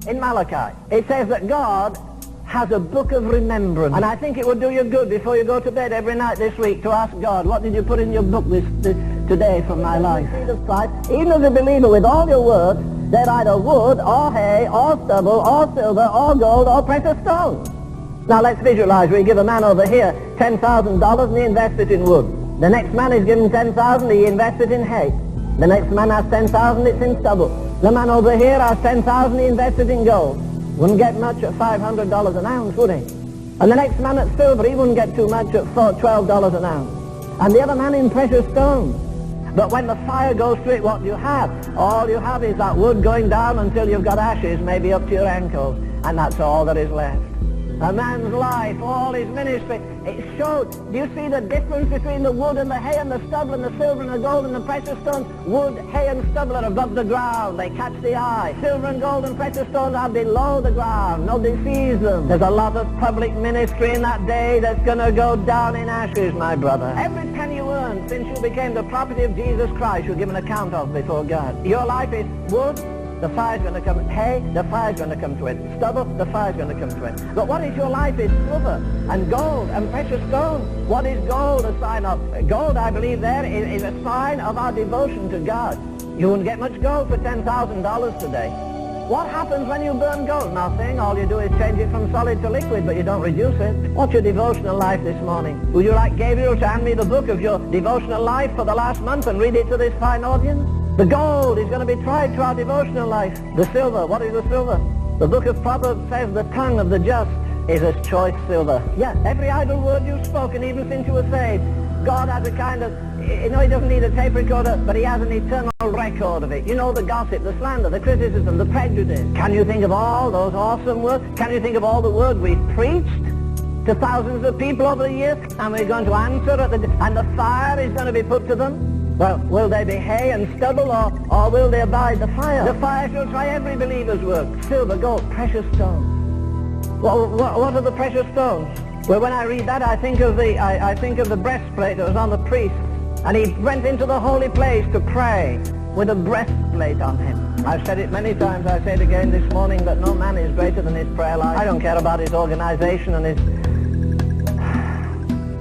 in Malachi. It says that God has a book of remembrance. And I think it would do you good before you go to bed every night this week to ask God, what did you put in your book today from my life? Jesus Christ, even as a believer with all your works, they're either wood or hay or stubble or silver or gold or precious stones. Now let's visualize. We give a man over here $10,000 and he invests it in wood. The next man is given $10,000, he invests it in hay. The next man has $10,000, it's in stubble. The man over here has $10,000, he invests it in gold. Wouldn't get much at $500 an ounce, would he? And the next man at silver, he wouldn't get too much at $12 an ounce. And the other man in precious stones. But when the fire goes to it, what do you have? All you have is that wood going down until you've got ashes, maybe up to your ankles. And that's all that is left. A man's life, all his ministry, it showed. Do you see the difference between the wood and the hay and the stubble and the silver and the gold and the precious stones? Wood, hay and stubble are above the ground. They catch the eye. Silver and gold and precious stones are below the ground. Nobody sees them. There's a lot of public ministry in that day that's going to go down in ashes, my brother. Every penny you earned since you became the property of Jesus Christ, you'll give an account of before God. Your life is wood. The fire's going to come. Hay, the fire's going to come to it. Stubble, the fire's going to come to it. But what is your life is silver and gold and precious stones. What is gold a sign of? Gold, I believe there, is a sign of our devotion to God. You wouldn't get much gold for $10,000 today. What happens when you burn gold? Nothing. All you do is change it from solid to liquid, but you don't reduce it. What's your devotional life this morning? Would you like Gabriel to hand me the book of your devotional life for the last month and read it to this fine audience? The gold is going to be tried to our devotional life. The silver, what is the silver? The book of Proverbs says the tongue of the just is as choice silver. Yeah, every idle word you've spoken, even since you were saved, God has a kind of, he doesn't need a tape recorder, but he has an eternal record of it. You know, the gossip, the slander, the criticism, the prejudice. Can you think of all those awesome words? Can you think of all the words we've preached to thousands of people over the years? And we're going to answer and the fire is going to be put to them? Well, will they be hay and stubble, or will they abide the fire? The fire shall try every believer's work. Silver, gold, precious stones. What are the precious stones? Well, when I read that, I think of the breastplate that was on the priest. And he went into the holy place to pray with a breastplate on him. I've said it many times, I say it again this morning, that no man is greater than his prayer life. I don't care about his organization and his...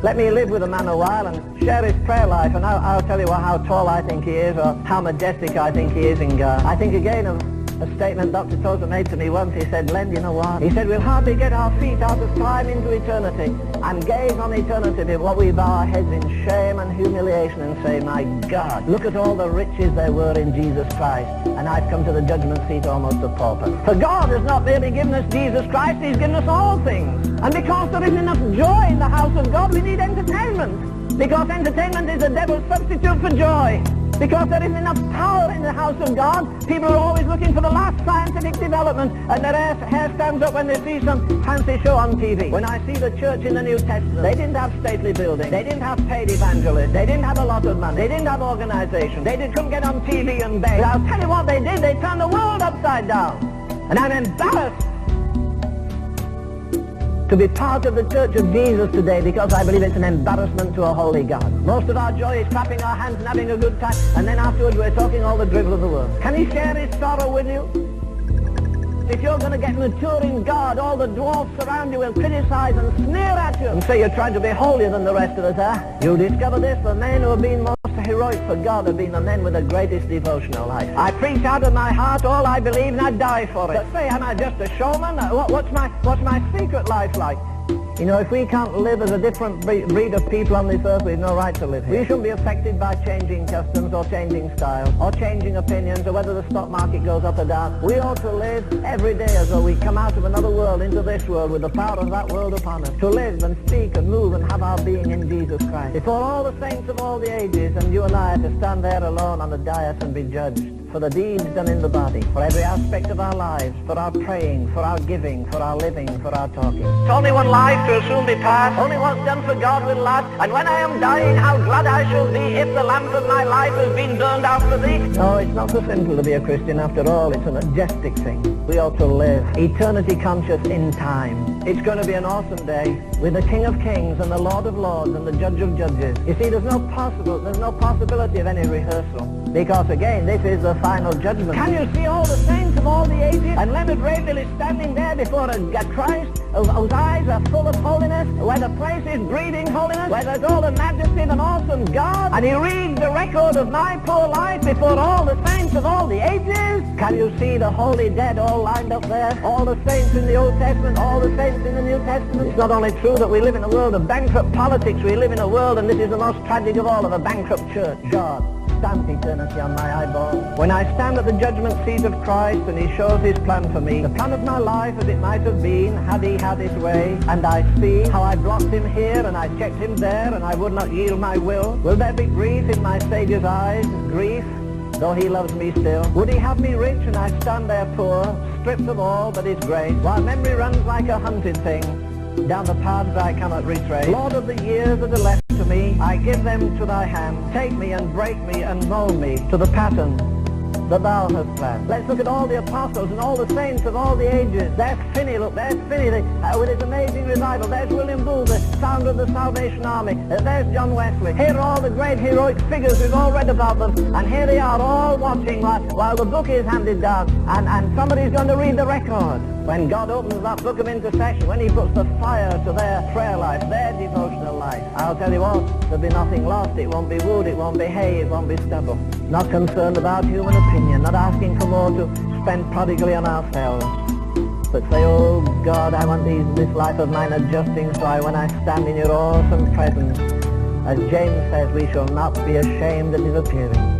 Let me live with a man a while and share his prayer life, and I'll tell you how tall I think he is, or how majestic I think he is in God. I think again of a statement Dr. Tozer made to me once. He said, Len, you know what? He said, we'll hardly get our feet out of time into eternity and gaze on eternity before we bow our heads in shame and humiliation and say, my God, look at all the riches there were in Jesus Christ, and I've come to the judgment seat almost a pauper. For God has not merely given us Jesus Christ, he's given us all things. And because there isn't enough joy in the house of God, we need entertainment. Because entertainment is the devil's substitute for joy. Because there isn't enough power in the house of God, people are always looking for the last scientific development, and their hair stands up when they see some fancy show on TV. When I see the church in the New Testament, they didn't have stately buildings, they didn't have paid evangelists, they didn't have a lot of money, they didn't have organization, they couldn't get on TV and beg. But I'll tell you what they did, they turned the world upside down. And I'm embarrassed to be part of the Church of Jesus today, because I believe it's an embarrassment to a holy God. Most of our joy is clapping our hands and having a good time, and then afterwards we're talking all the drivel of the world. Can he share his sorrow with you? If you're going to get mature in God, all the dwarfs around you will criticize and sneer at you and say you're trying to be holier than the rest of us. You'll discover this, the men who have been most heroic for God have been the men with the greatest devotional life. I preach out of my heart all I believe, and I die for it. But say, am I just a showman? What's my secret life like? You know, if we can't live as a different breed of people on this earth, we have no right to live here. We shouldn't be affected by changing customs or changing styles or changing opinions or whether the stock market goes up or down. We ought to live every day as though we come out of another world into this world with the power of that world upon us. To live and speak and move and have our being in Jesus Christ. Before all the saints of all the ages, and you and I are to stand there alone on the dais and be judged for the deeds done in the body, for every aspect of our lives, for our praying, for our giving, for our living, for our talking. It's only one life will soon be past. Only what's done for God will last. And when I am dying, how glad I shall be if the lamp of my life has been burned out for thee. No, it's not so simple to be a Christian after all. It's a majestic thing. We ought to live eternity conscious in time. It's going to be an awesome day with the King of Kings and the Lord of Lords and the Judge of Judges. You see, there's no possibility of any rehearsal, because again, this is the final judgment. Can you see all the saints of all the ages? And Leonard Ravenhill is standing there before a Christ whose eyes are full of holiness, where the place is breathing holiness, where there's all the majesty of an awesome God, and he reads the record of my poor life before all the saints of all the ages. Can you see the holy dead all lined up there? All the saints in the Old Testament, all the saints in the New Testament. It's not only true that we live in a world of bankrupt politics, we live in a world, and this is the most tragic of all, of a bankrupt church. God stamps eternity on my eyeball. When I stand at the judgment seat of Christ and he shows his plan for me, the plan of my life as it might have been had he had his way, and I see how I blocked him here and I checked him there and I would not yield my will there be grief in my Saviour's eyes? Grief, though he loves me still. Would he have me rich and I stand there poor, stripped of all but his grace, while memory runs like a hunted thing down the paths I cannot retrace? Lord of the years that are left to me, I give them to thy hand. Take me and break me and mold me to the pattern that thou hast planned. Let's look at all the apostles and all the saints of all the ages. There's Finney, look, there's Finney with his amazing revival. There's William Booth, the founder of the Salvation Army. There's John Wesley. Here are all the great heroic figures, we've all read about them, and here they are all watching while the book is handed down, and somebody's going to read the record. When God opens that book of intercession, when he puts the fire to their prayer life, their devotional life, I'll tell you what, there'll be nothing lost. It won't be wood, it won't be hay, it won't be stubble. Not concerned about human opinion, not asking for more to spend prodigally on ourselves, but say, oh God, I want this life of mine adjusting so when I stand in your awesome presence, as James says, we shall not be ashamed at his appearing.